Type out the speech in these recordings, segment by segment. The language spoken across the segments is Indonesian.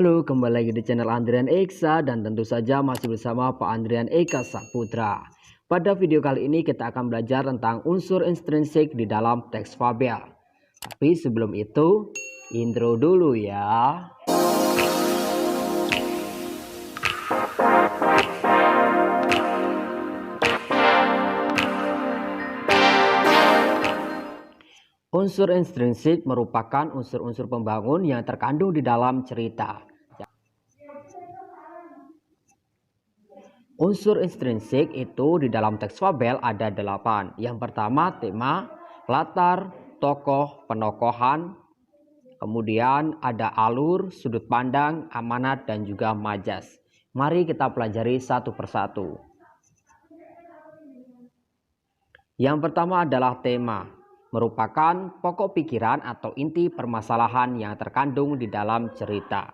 Halo, kembali lagi di channel Andrian Eksa dan tentu saja masih bersama Pak Andrian Eka Saputra. Pada video kali ini kita akan belajar tentang unsur intrinsik di dalam teks fabel. Tapi sebelum itu, intro dulu ya. Unsur intrinsik merupakan unsur-unsur pembangun yang terkandung di dalam cerita. Unsur intrinsik itu di dalam teks fabel ada 8. Yang pertama tema, latar, tokoh, penokohan, kemudian ada alur, sudut pandang, amanat, dan juga majas. Mari kita pelajari satu persatu. Yang pertama adalah tema. Merupakan pokok pikiran atau inti permasalahan yang terkandung di dalam cerita.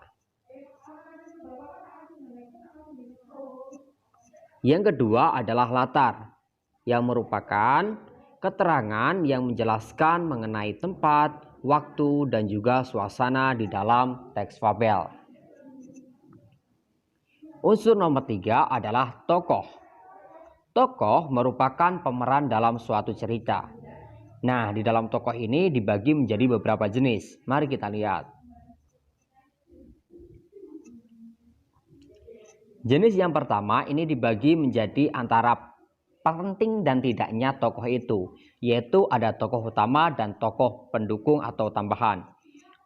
Yang kedua adalah latar, yang merupakan keterangan yang menjelaskan mengenai tempat, waktu, dan juga suasana di dalam teks fabel. Unsur nomor 3 adalah tokoh. Tokoh merupakan pemeran dalam suatu cerita. Nah, di dalam tokoh ini dibagi menjadi beberapa jenis. Mari kita lihat. Jenis yang pertama ini dibagi menjadi antara penting dan tidaknya tokoh itu, yaitu ada tokoh utama dan tokoh pendukung atau tambahan.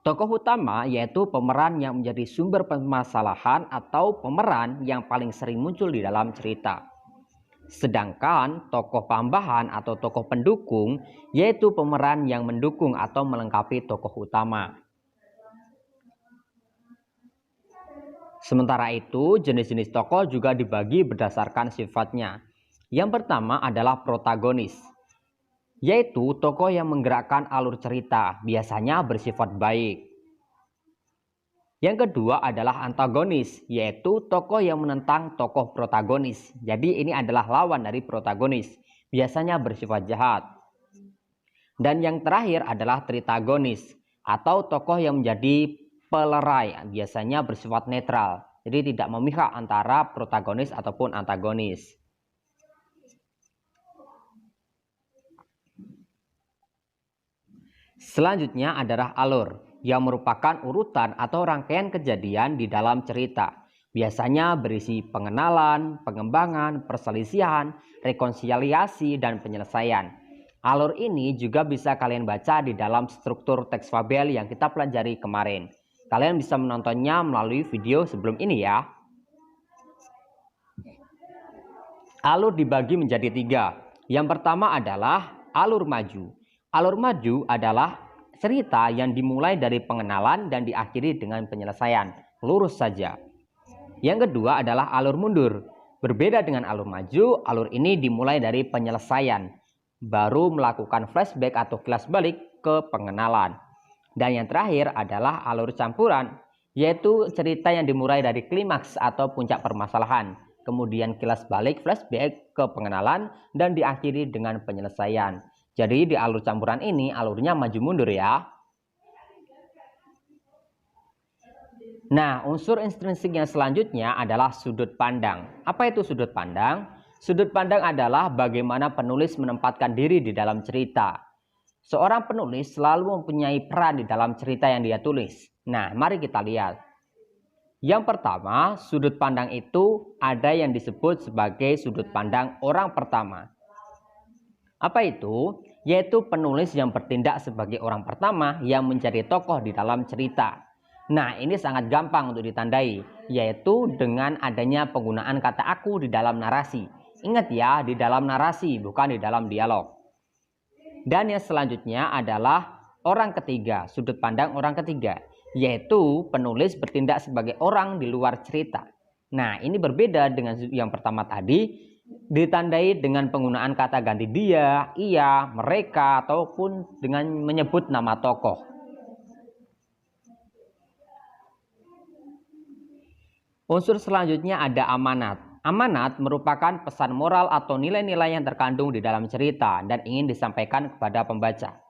Tokoh utama yaitu pemeran yang menjadi sumber permasalahan atau pemeran yang paling sering muncul di dalam cerita. Sedangkan tokoh tambahan atau tokoh pendukung yaitu pemeran yang mendukung atau melengkapi tokoh utama. Sementara itu, jenis-jenis tokoh juga dibagi berdasarkan sifatnya. Yang pertama adalah protagonis, yaitu tokoh yang menggerakkan alur cerita, biasanya bersifat baik. Yang kedua adalah antagonis, yaitu tokoh yang menentang tokoh protagonis. Jadi ini adalah lawan dari protagonis, biasanya bersifat jahat. Dan yang terakhir adalah tritagonis, atau tokoh yang menjadi pelerai, biasanya bersifat netral. Jadi tidak memihak antara protagonis ataupun antagonis. Selanjutnya adalah alur, yang merupakan urutan atau rangkaian kejadian di dalam cerita. Biasanya berisi pengenalan, pengembangan, perselisihan, rekonsiliasi, dan penyelesaian. Alur ini juga bisa kalian baca di dalam struktur teks fabel yang kita pelajari kemarin. Kalian bisa menontonnya melalui video sebelum ini ya. Alur dibagi menjadi 3. Yang pertama adalah alur maju. Alur maju adalah cerita yang dimulai dari pengenalan dan diakhiri dengan penyelesaian, lurus saja. Yang kedua adalah alur mundur. Berbeda dengan alur maju, alur ini dimulai dari penyelesaian, baru melakukan flashback atau kilas balik ke pengenalan. Dan yang terakhir adalah alur campuran, yaitu cerita yang dimulai dari klimaks atau puncak permasalahan, kemudian kilas balik flashback ke pengenalan, dan diakhiri dengan penyelesaian. Jadi di alur campuran ini alurnya maju mundur ya. Nah, unsur intrinsik yang selanjutnya adalah sudut pandang. Apa itu sudut pandang? Sudut pandang adalah bagaimana penulis menempatkan diri di dalam cerita. Seorang penulis selalu mempunyai peran di dalam cerita yang dia tulis. Nah, mari kita lihat. Yang pertama, sudut pandang itu ada yang disebut sebagai sudut pandang orang pertama. Apa itu? Yaitu penulis yang bertindak sebagai orang pertama yang menjadi tokoh di dalam cerita. Nah, ini sangat gampang untuk ditandai, yaitu dengan adanya penggunaan kata aku di dalam narasi. Ingat ya, di dalam narasi, bukan di dalam dialog. Dan yang selanjutnya adalah orang ketiga, sudut pandang orang ketiga, yaitu penulis bertindak sebagai orang di luar cerita. Nah, ini berbeda dengan yang pertama tadi, ditandai dengan penggunaan kata ganti dia, ia, mereka, ataupun dengan menyebut nama tokoh. Unsur selanjutnya ada amanat. Amanat merupakan pesan moral atau nilai-nilai yang terkandung di dalam cerita dan ingin disampaikan kepada pembaca.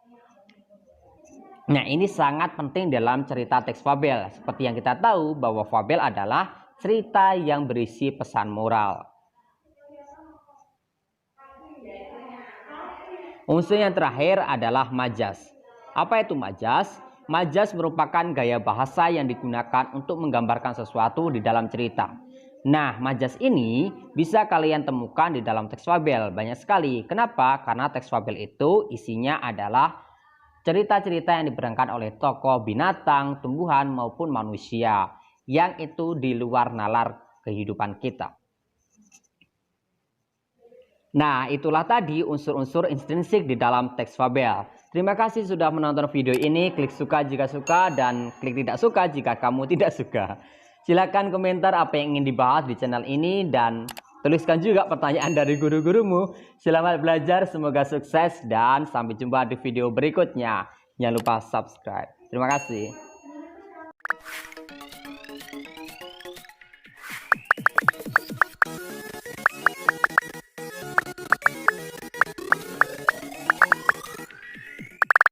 Nah, ini sangat penting dalam cerita teks fabel. Seperti yang kita tahu bahwa fabel adalah cerita yang berisi pesan moral. Unsur yang terakhir adalah majas. Apa itu majas? Majas merupakan gaya bahasa yang digunakan untuk menggambarkan sesuatu di dalam cerita. Nah, majas ini bisa kalian temukan di dalam teks fabel banyak sekali. Kenapa? Karena teks fabel itu isinya adalah cerita-cerita yang diperankan oleh tokoh binatang, tumbuhan maupun manusia yang itu di luar nalar kehidupan kita. Nah, itulah tadi unsur-unsur intrinsik di dalam teks fabel. Terima kasih sudah menonton video ini. Klik suka jika suka dan klik tidak suka jika kamu tidak suka. Silakan komentar apa yang ingin dibahas di channel ini dan tuliskan juga pertanyaan dari guru-gurumu. Selamat belajar, semoga sukses dan sampai jumpa di video berikutnya. Jangan lupa subscribe. Terima kasih.